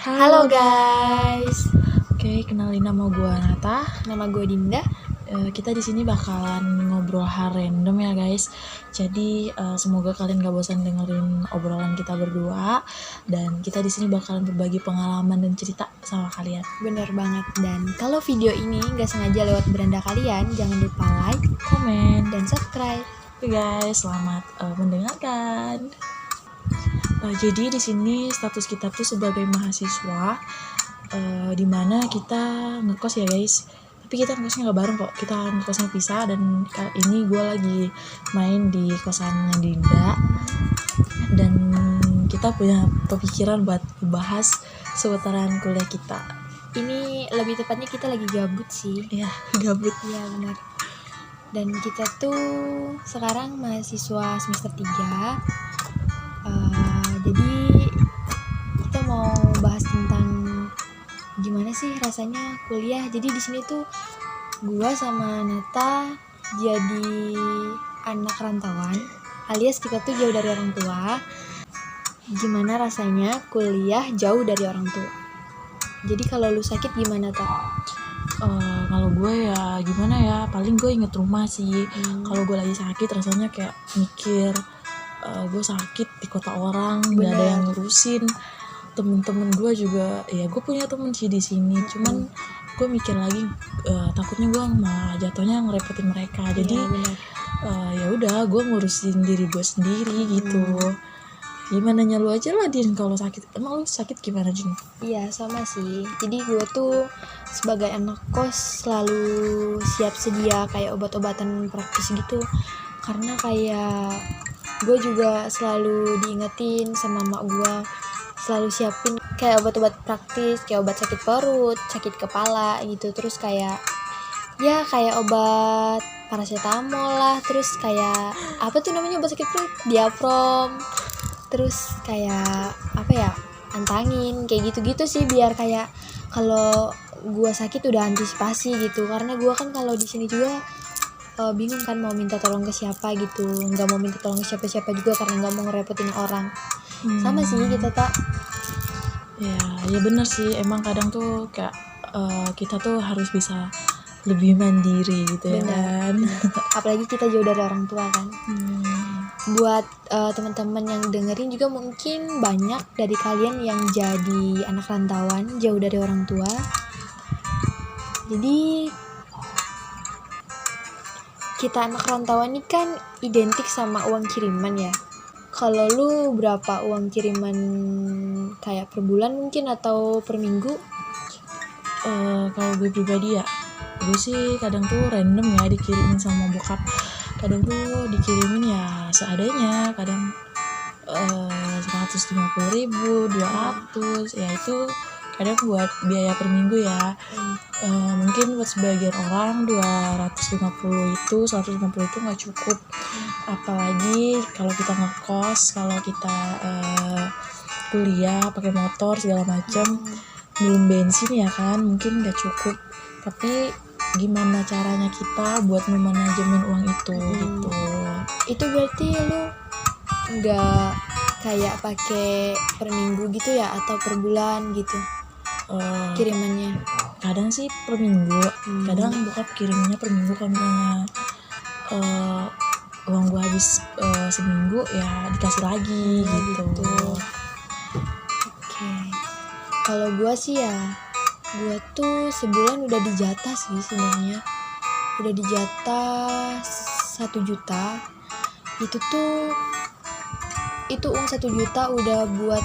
Halo guys. Oke, kenalin nama gue Nata. Nama gue Dinda. Kita di sini bakalan ngobrol hal random ya guys. Jadi semoga kalian gak bosan dengerin obrolan kita berdua. Dan kita di sini bakalan berbagi pengalaman dan cerita sama kalian. Bener banget. Dan kalau video ini gak sengaja lewat beranda kalian, jangan lupa like, Komen, dan subscribe. Oke guys, selamat mendengarkan. Jadi di sini status kita tuh sebagai mahasiswa, dimana kita ngekos ya guys. Tapi kita ngekosnya nggak bareng kok, kita ngekosnya pisah. Dan kali ini gue lagi main di kosannya Dinda. Dan kita punya pemikiran buat bahas seputaran kuliah kita. Ini lebih tepatnya kita lagi gabut sih. Ya, gabut. Iya benar. Dan kita tuh sekarang mahasiswa semester 3. Jadi kita mau bahas tentang gimana sih rasanya kuliah. Jadi di sini tuh gua sama Nata jadi anak rantauan, alias kita tuh jauh dari orang tua. Gimana rasanya kuliah jauh dari orang tua? Jadi kalau lu sakit gimana, Tak? Kalau gue ya gimana ya, paling gue inget rumah sih. Kalau gue lagi sakit rasanya kayak mikir, gue sakit di kota orang, nggak ada yang ngurusin. Temen-temen gue juga, ya gue punya temen sih di sini, cuman gue mikir lagi, takutnya gue malah jatuhnya ngerepotin mereka. Jadi ya udah, gue ngurusin diri gue sendiri gitu. Gimana lu aja lah Din, kalau sakit. Emang lu sakit gimana Din? Iya sama sih. Jadi gue tuh sebagai anak kos selalu siap sedia kayak obat-obatan praktis gitu. Karena kayak gue juga selalu diingetin sama mak gue, selalu siapin kayak obat-obat praktis, kayak obat sakit perut, sakit kepala gitu. Terus kayak kayak obat paracetamol lah. Terus kayak apa tuh namanya obat sakit perut, diaprom. Terus kayak antangin, kayak gitu-gitu sih, biar kayak kalau gue sakit udah antisipasi gitu. Karena gue kan kalau di sini juga bingung kan mau minta tolong ke siapa gitu, nggak mau minta tolong ke siapa-siapa juga karena nggak mau ngerepotin orang. Sama sih kita tak. Ya bener sih, emang kadang tuh kayak kita tuh harus bisa lebih mandiri gitu. Bener, ya kan. Apalagi kita jauh dari orang tua kan. Buat teman-teman yang dengerin juga mungkin banyak dari kalian yang jadi anak rantauan jauh dari orang tua. Jadi kita anak rantauan ini kan identik sama uang kiriman ya. Kalau lu berapa uang kiriman, kayak per bulan mungkin atau per minggu? Kalau gue pribadi ya, gue sih kadang tuh random ya dikirimin sama bokap. Kadang tuh dikirimin ya seadanya, kadang 150.000, 200, ya itu kadang buat biaya per minggu ya. Mungkin buat sebagian orang 250 itu 150 itu nggak cukup. Apalagi kalau kita ngekos, kalau kita kuliah pakai motor segala macam, belum bensin ya kan, mungkin nggak cukup. Tapi gimana caranya kita buat memanajemen uang itu gitu. Itu berarti lu nggak kayak pakai per minggu gitu ya, atau per bulan gitu kirimannya? Kadang sih per minggu, kadang bokap kirimnya per minggu. Kalau misalnya uang gue habis seminggu ya dikasih lagi gitu. Oke. Kalau gue sih ya, gue tuh sebulan udah dijatah sih sebenarnya. Udah dijatah 1 juta. Itu uang 1 juta udah buat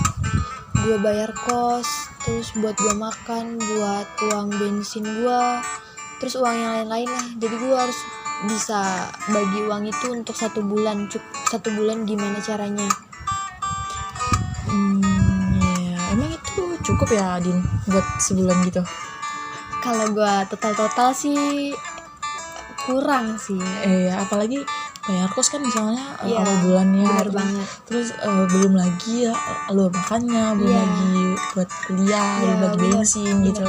gue bayar kos, terus buat gue makan, buat uang bensin gue, terus uang yang lain-lain lah. Jadi gue harus bisa bagi uang itu untuk 1 bulan. 1 bulan gimana caranya? Emang itu cukup ya Din buat sebulan gitu? Kalau gue total sih kurang sih. Apalagi bayar kos kan misalnya awal bulannya, bener banget. Terus belum lagi ya lu makannya, belum lagi buat kuliah, belum lagi bensin gitu.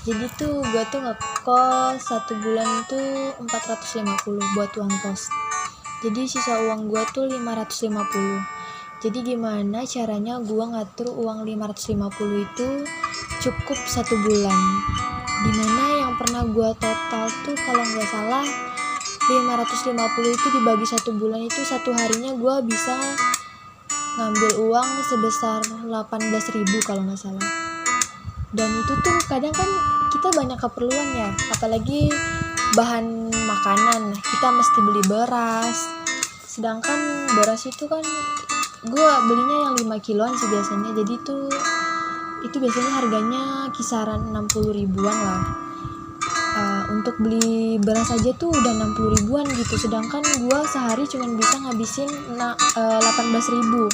Jadi tuh gue tuh ngekos 1 bulan tuh 450 buat uang kos. Jadi sisa uang gue tuh 550. Jadi gimana caranya gue ngatur uang 550 itu cukup 1 bulan. Dimana yang pernah gue total tuh kalau nggak salah 550 itu dibagi 1 bulan itu satu harinya gue bisa ngambil uang sebesar 18.000 kalau nggak salah. Dan itu tuh kadang kan kita banyak keperluan ya, apalagi bahan makanan, kita mesti beli beras. Sedangkan beras itu kan gue belinya yang 5 kiloan sih biasanya, jadi tuh itu biasanya harganya kisaran 60 ribuan lah. Untuk beli beras aja tuh udah 60 ribuan gitu, sedangkan gue sehari cuma bisa ngabisin 18 ribu.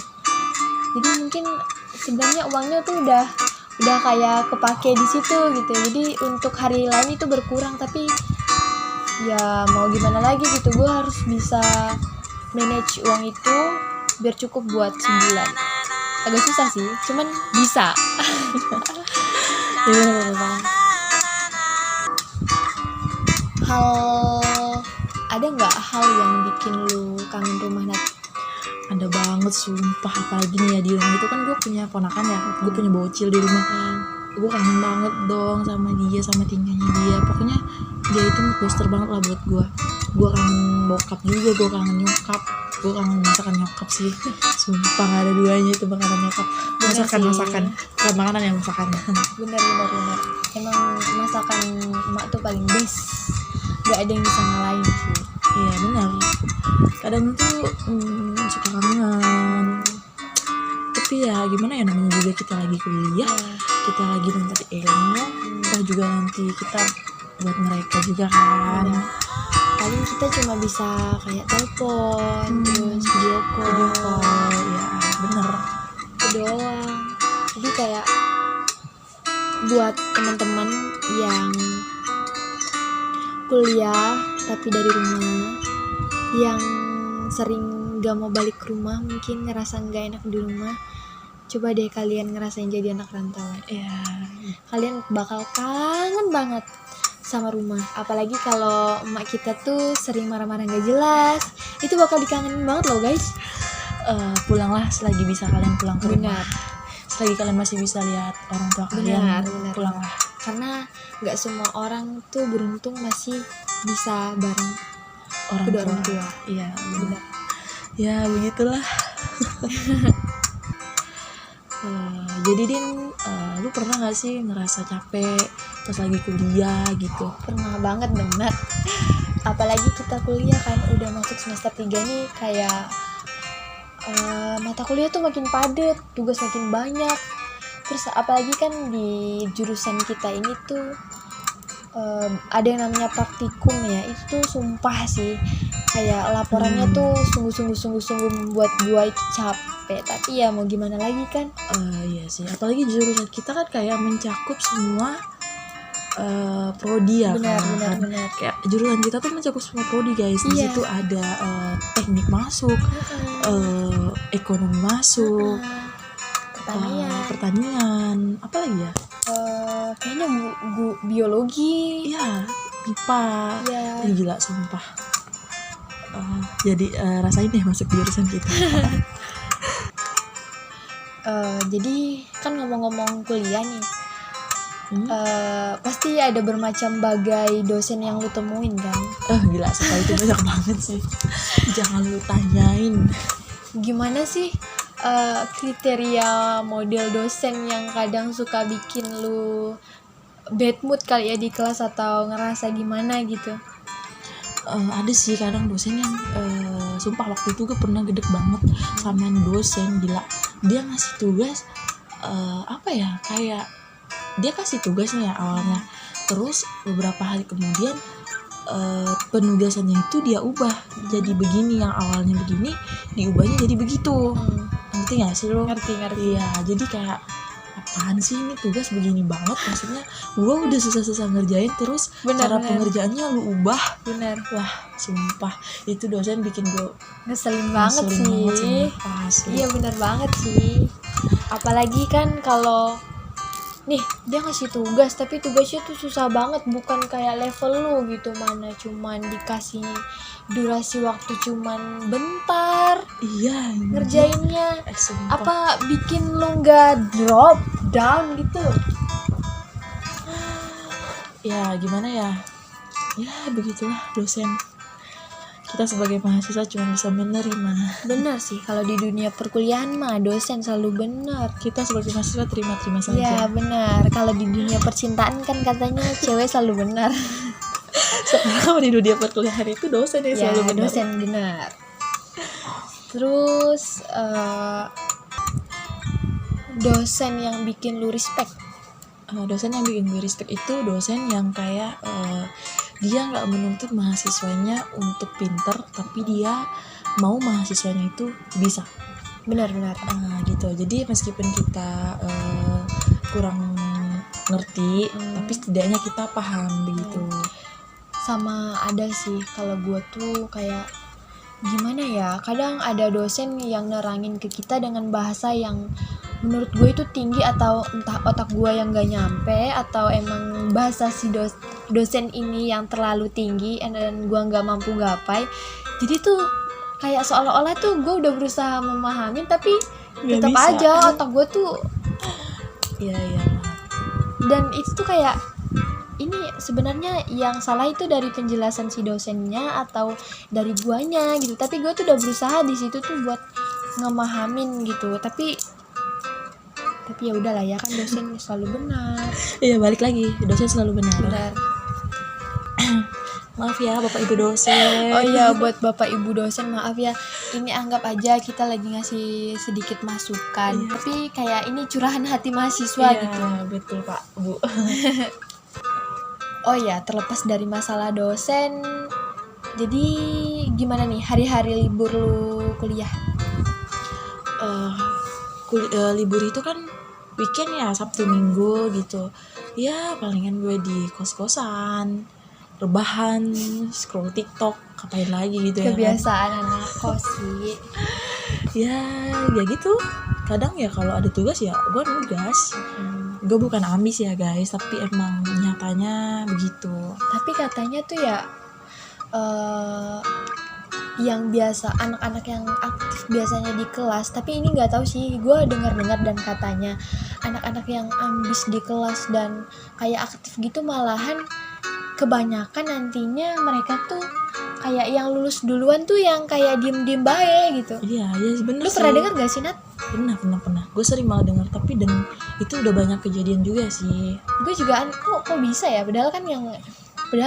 Jadi mungkin sebenarnya uangnya tuh udah kayak kepake di situ gitu. Jadi untuk hari lain itu berkurang, tapi ya mau gimana lagi gitu, gue harus bisa manage uang itu biar cukup buat sebulan. Agak susah sih, cuman bisa. Ada nggak hal yang bikin lu kangen rumah, Nat? Ada banget sumpah, apalagi nih ya di rumah itu kan gue punya ponakan ya, gue punya bocil di rumah. Gue kangen banget dong sama dia, sama tingkahnya dia. Pokoknya dia itu booster banget lah buat gue. Gue kangen bokap juga, gue kangen nyokap, gue kangen masakan nyokap sih. Sumpah gak ada duanya itu makanan nyokap. Masakan bukan makanan ya, masakan. Bener. Emang masakan emak tuh paling best, gak ada yang bisa ngalahin sih. Iya benar. Kadang tuh suka kangen. Tapi ya gimana ya, namanya juga kita lagi kuliah, kita lagi nuntut ilmu, kita juga nanti kita buat mereka juga kan. Paling kita cuma bisa kayak telepon, terus video call, ya bener. itu doang. Jadi kayak buat teman-teman yang kuliah tapi dari rumah, yang sering gak mau balik ke rumah, mungkin ngerasa gak enak di rumah, coba deh kalian ngerasain jadi anak rantauan. Kalian bakal kangen banget sama rumah. Apalagi kalau emak kita tuh sering marah-marah gak jelas, itu bakal dikangenin banget loh guys. Pulanglah selagi bisa kalian pulang ke rumah. Benar. Selagi kalian masih bisa lihat orang tua kalian, Benar. pulanglah. Karena gak semua orang tuh beruntung masih bisa bareng kedua orang tua. Iya benar. Ya begitulah. Jadi Din, lu pernah gak sih ngerasa capek pas lagi kuliah gitu? Pernah banget bener. Apalagi kita kuliah kan udah masuk semester 3 nih, kayak mata kuliah tuh makin padat, tugas makin banyak. Terus apalagi kan di jurusan kita ini tuh ada yang namanya praktikum ya, itu tuh sumpah sih kayak laporannya tuh sungguh membuat gua itu capek. Tapi ya mau gimana lagi kan. Iya sih, apalagi jurusan kita kan kayak mencakup semua prodi ya. Benar. Kayak jurusan kita tuh mencakup semua prodi guys. Di situ ada teknik masuk, ekonomi masuk, pertanian, apa lagi ya? Kayaknya biologi. Iya, IPA. Iya. Gila sumpah. Jadi rasain deh masuk di jurusan kita. Jadi kan ngomong-ngomong kuliah nih, pasti ada bermacam bagai dosen yang lu temuin kan? Gila, sekali itu banyak banget sih. Jangan lu tanyain. Gimana sih kriteria model dosen yang kadang suka bikin lu bad mood kali ya di kelas, atau ngerasa gimana gitu? Ada sih kadang dosen yang sumpah waktu itu gue pernah gedek banget sama dosen. Gila, dia ngasih tugas apa ya, kayak dia kasih tugasnya ya awalnya, terus beberapa hari kemudian penugasannya itu dia ubah jadi begini, yang awalnya begini diubahnya jadi begitu. Ngerti gak sih lo? Ngerti. Iya, jadi kayak apaan sih ini tugas begini banget, maksudnya gue udah susah-susah ngerjain terus cara pengerjaannya lu ubah. Bener. Wah sumpah itu dosen bikin gue ngeselin banget sih. Sumpah, iya bener banget sih. Apalagi kan kalau nih dia ngasih tugas tapi tugasnya tuh susah banget, bukan kayak level lu gitu, mana cuman dikasih durasi waktu cuman bentar Iya, ngerjainnya, sumpah. apa bikin lu nggak drop down gitu. Ya gimana ya, ya begitulah dosen. Kita sebagai mahasiswa cuma bisa menerima. Benar sih, kalau di dunia perkuliahan mah dosen selalu benar. Kita sebagai mahasiswa terima-terima saja. Ya benar, kalau di dunia percintaan kan katanya cewek selalu benar. Sekarang di dunia perkuliahan itu dosen yang Ya selalu benar. dosen benar. Terus dosen yang bikin lu respect. Dosen yang bikin gue respect itu dosen yang kayak dia nggak menuntut mahasiswanya untuk pinter, tapi dia mau mahasiswanya itu bisa. Benar-benar. Gitu. Jadi meskipun kita kurang ngerti, tapi setidaknya kita paham begitu. Sama ada sih kalau gue tuh kayak gimana ya, kadang ada dosen yang nerangin ke kita dengan bahasa yang menurut gue itu tinggi, atau entah otak gue yang gak nyampe, atau emang bahasa si dosen ini yang terlalu tinggi dan gue gak mampu gapai. Jadi tuh kayak seolah-olah tuh gue udah berusaha memahami tapi tetap aja otak gue tuh iya. Dan itu tuh kayak ini sebenarnya yang salah itu dari penjelasan si dosennya atau dari guanya gitu, tapi gue tuh udah berusaha di situ tuh buat ngemahamin gitu, tapi ya udahlah ya, kan dosen selalu benar. Iya, balik lagi, dosen selalu benar. Maaf ya Bapak Ibu dosen. Oh iya, buat Bapak Ibu dosen maaf ya, ini anggap aja kita lagi ngasih sedikit masukan, tapi kayak ini curahan hati mahasiswa gitu. Betul Pak Bu. Oh ya, terlepas dari masalah dosen, jadi gimana nih hari-hari libur lu kuliah? Libur itu kan weekend ya, Sabtu Minggu gitu. Ya palingan gue di kos-kosan, rebahan, scroll TikTok, ngapain lagi gitu ya. Kebiasaan anak kos sih. Ya gitu. Kadang ya kalau ada tugas ya gue nugas. Gue bukan ambis ya guys, tapi emang nyatanya begitu. Tapi katanya tuh ya yang biasa anak-anak yang aktif biasanya di kelas, tapi ini nggak tahu sih, gue dengar-dengar dan katanya anak-anak yang ambis di kelas dan kayak aktif gitu malahan kebanyakan nantinya mereka tuh kayak yang lulus duluan tuh yang kayak diem-diem bae gitu. Iya bener. Lu pernah dengar gak sih Nat? Pernah. Gue sering malah dengar, tapi dan itu udah banyak kejadian juga sih. Gue juga kok bisa ya, padahal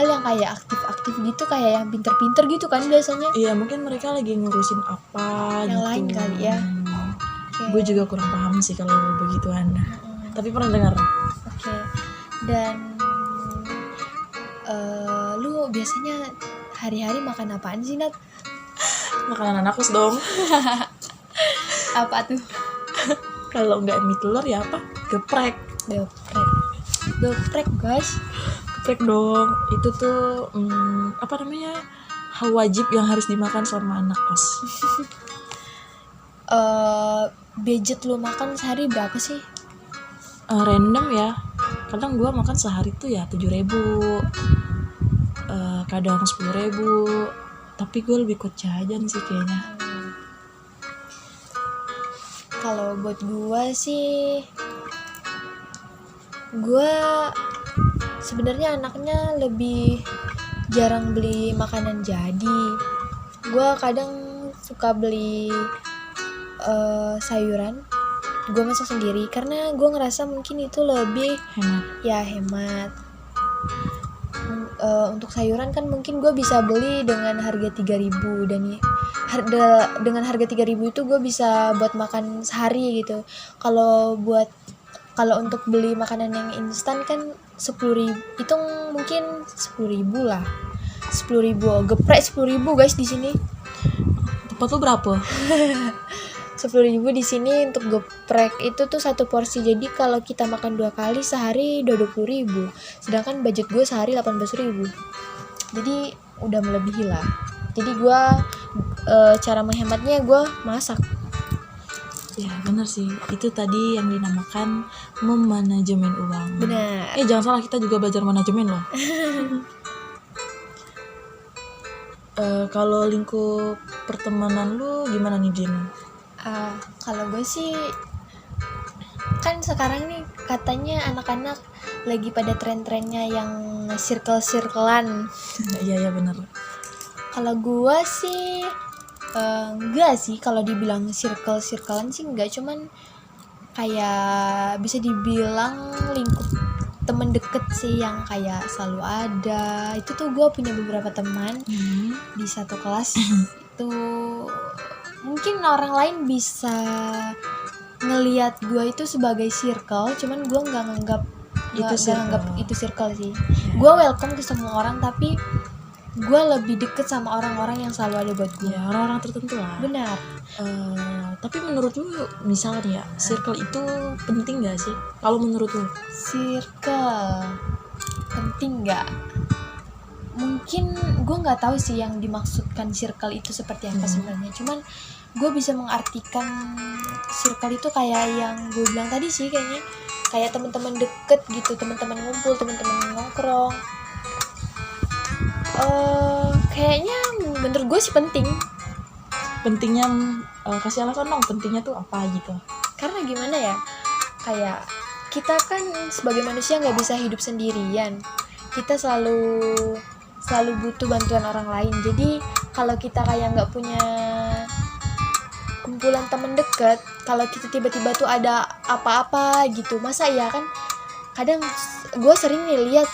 yang kayak aktif-aktif gitu kayak yang pinter-pinter gitu kan biasanya. Iya, mungkin mereka lagi ngurusin apa yang gitu. lain kali ya. Okay. Gue juga kurang paham sih kalau begituan. Tapi pernah dengar. Oke. Dan lu biasanya hari-hari makan apaan sih Nat? Makanan anak kos dong. Apa tuh? Kalau nggak mie telur ya apa? Geprek guys. Geprek dong. Itu tuh apa namanya, hal wajib yang harus dimakan sama anak kos. Budget lu makan sehari berapa sih? Random ya. Kadang gue makan sehari tuh ya 7.000, kadang 10.000. Tapi gue lebih kuat jajan sih kayaknya. Kalau buat gue sih, gue sebenarnya anaknya lebih jarang beli makanan jadi. Gue kadang suka beli sayuran, gue masak sendiri karena gue ngerasa mungkin itu lebih hemat. Untuk sayuran kan mungkin gue bisa beli dengan harga 3.000 dan dengan harga 3.000 itu gue bisa buat makan sehari gitu. Kalau untuk beli makanan yang instan kan 10.000, hitung mungkin 10.000 lah. 10.000 geprek 10.000 guys di sini. Tempat lu berapa? 10.000 di sini untuk geprek itu tuh satu porsi. Jadi kalau kita makan 2 kali sehari udah 20.000. Sedangkan budget gue sehari 18.000. Jadi udah melebihi lah. Jadi gue cara menghematnya gue masak. Ya benar bener sih, itu tadi yang dinamakan memanajemen uang. Benar. Jangan salah, kita juga belajar manajemen loh. Kalau lingkup pertemanan lu gimana nih, Jin? Kalau gue sih, kan sekarang nih katanya anak-anak lagi pada tren-trennya yang circle-circlean. Iya bener. Kalau gue sih enggak sih, kalau dibilang circle-circlean sih enggak, cuman kayak bisa dibilang lingkup temen deket sih yang kayak selalu ada. Itu tuh gue punya beberapa teman di satu kelas itu, mungkin orang lain bisa ngelihat gue itu sebagai circle, cuman gue nggak nganggap itu circle sih. Gue welcome ke semua orang, tapi gue lebih deket sama orang-orang yang selalu ada buat gue. Orang-orang tertentu lah. Benar. Tapi menurut lu misalnya circle itu penting gak sih? Kalau menurut lu Circle penting nggak? Mungkin gue nggak tahu sih yang dimaksudkan circle itu seperti apa sebenarnya. Cuman gue bisa mengartikan circle itu kayak yang gue bilang tadi sih, kayaknya kayak teman-teman deket gitu, teman-teman ngumpul, teman-teman nongkrong. Kayaknya menurut gue sih penting. Pentingnya kasih alasan dong, pentingnya tuh apa gitu? Karena gimana ya, kayak kita kan sebagai manusia nggak bisa hidup sendirian. Kita selalu butuh bantuan orang lain. Jadi kalau kita kayak nggak punya kumpulan temen deket, kalau kita tiba-tiba tuh ada apa-apa gitu, masa ya kan? Kadang gue sering nih lihat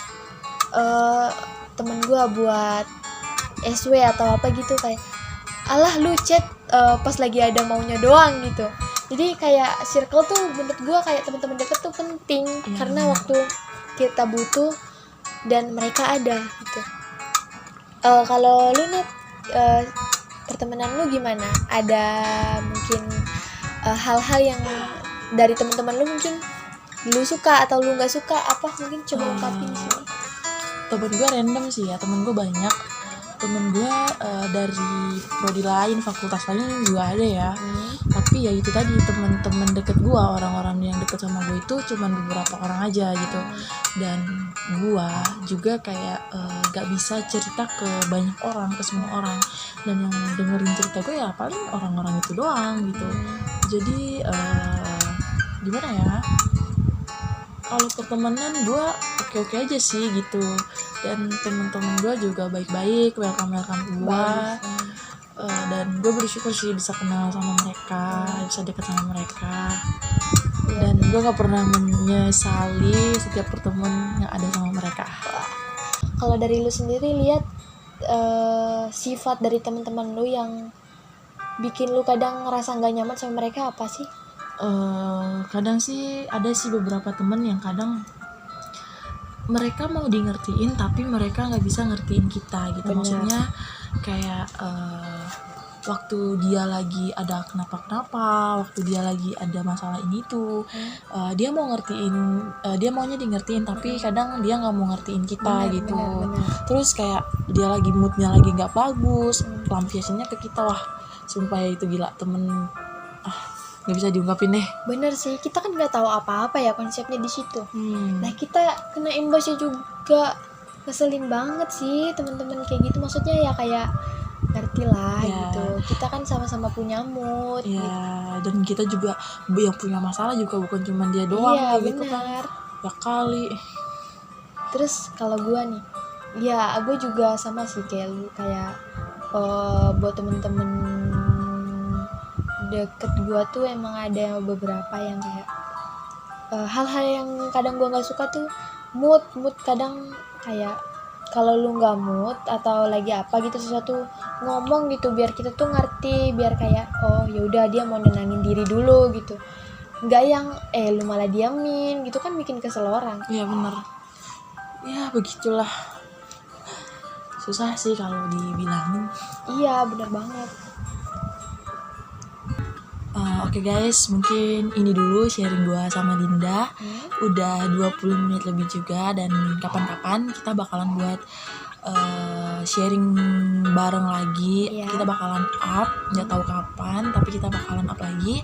temen gue buat SW atau apa gitu, kayak alah lu chat pas lagi ada maunya doang gitu. Jadi kayak circle tuh menurut gue kayak teman-teman deket tuh penting, karena waktu kita butuh dan mereka ada gitu. Kalau lu Nat, pertemanan lu gimana? Ada mungkin hal-hal yang dari teman-teman lu mungkin lu suka atau lu nggak suka, apa mungkin coba ungkapin di sini. Temen gue random sih ya, temen gue banyak. Temen gue dari prodi lain, fakultas lain juga ada ya. Tapi ya itu tadi, temen-temen deket gue, orang-orang yang deket sama gue itu cuman beberapa orang aja gitu. Dan gue juga kayak gak bisa cerita ke banyak orang, ke semua orang. Dan yang dengerin cerita gue ya paling orang-orang itu doang gitu. Jadi gimana ya, kalau pertemanan gue oke-oke aja sih gitu. Dan teman-teman gue juga baik-baik, welcome gue. Dan gue bersyukur sih bisa kenal sama mereka, bisa dekat sama mereka. Dan gue gak pernah menyesali setiap pertemuan yang ada sama mereka. Kalau dari lu sendiri lihat sifat dari teman-teman lu yang bikin lu kadang ngerasa gak nyaman sama mereka apa sih? Kadang sih ada sih beberapa temen yang kadang mereka mau di ngertiin tapi mereka nggak bisa ngertiin kita gitu. Bener. Maksudnya kayak waktu dia lagi ada kenapa-kenapa, waktu dia lagi ada masalah ini tuh, dia mau ngertiin, dia maunya di ngertiin tapi kadang dia nggak mau ngertiin kita gitu. Bener. Terus kayak dia lagi moodnya lagi nggak bagus, lampiasinnya ke kita. Wah sumpah ya, itu gila temen, nggak bisa diungkapin deh. Bener sih, kita kan nggak tahu apa-apa ya konsepnya di situ. Nah kita kena imbasnya juga, ngeselin banget sih teman-teman kayak gitu. Maksudnya ya kayak ngerti lah gitu. Kita kan sama-sama punya mood. Ya, gitu. Dan kita juga yang punya masalah juga bukan cuma dia doang. Iya gitu benar. Kan. Ya kali. Terus kalau gue nih, ya gue juga sama sih kayak lu, kayak buat temen-temen deket gue tuh emang ada beberapa yang kayak hal-hal yang kadang gue nggak suka tuh mood kadang kayak kalau lu nggak mood atau lagi apa gitu sesuatu, ngomong gitu biar kita tuh ngerti, biar kayak oh yaudah dia mau nenangin diri dulu gitu, nggak yang lu malah diamin gitu kan, bikin kesel orang. Iya bener, ya begitulah, susah sih kalau dibilangin. Iya bener banget. Oke guys, mungkin ini dulu sharing gue sama Dinda. Udah 20 menit lebih juga, dan kapan-kapan kita bakalan buat sharing bareng lagi. Iya. Kita bakalan up, nggak tahu kapan, tapi kita bakalan up lagi.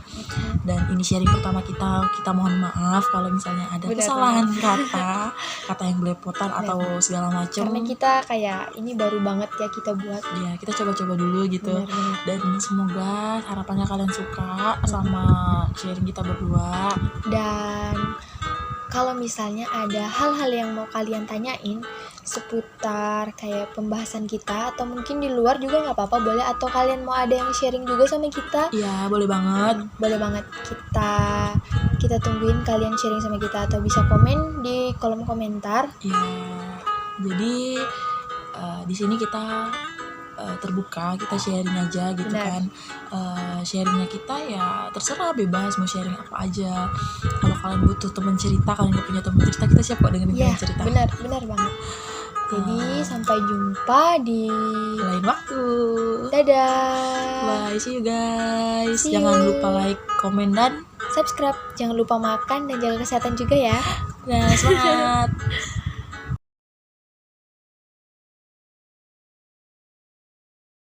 Dan ini sharing pertama kita mohon maaf kalau misalnya ada Benar kesalahan kata yang belepotan atau segala macam. Karena kita kayak ini baru banget ya kita buat. Ya, kita coba-coba dulu gitu. Benar. Dan semoga harapannya kalian suka sama sharing kita berdua. Dan kalau misalnya ada hal-hal yang mau kalian tanyain seputar kayak pembahasan kita, atau mungkin di luar juga nggak apa-apa, boleh. Atau kalian mau ada yang sharing juga sama kita, Iya, boleh banget. boleh banget. Kita tungguin kalian sharing sama kita, atau bisa komen di kolom komentar. Ya, jadi di sini kita terbuka, kita sharing aja gitu. Benar. Kan. Sharingnya kita ya terserah, bebas mau sharing apa aja. Kalau kalian butuh teman cerita, kalian gak punya teman cerita, kita siap kok dengerin Iya, kalian cerita. benar banget. Jadi sampai jumpa di Lain waktu. dadah. Bye, see you guys. See Jangan you. lupa like, komen, dan Subscribe. Jangan lupa makan dan jaga kesehatan juga ya. semangat.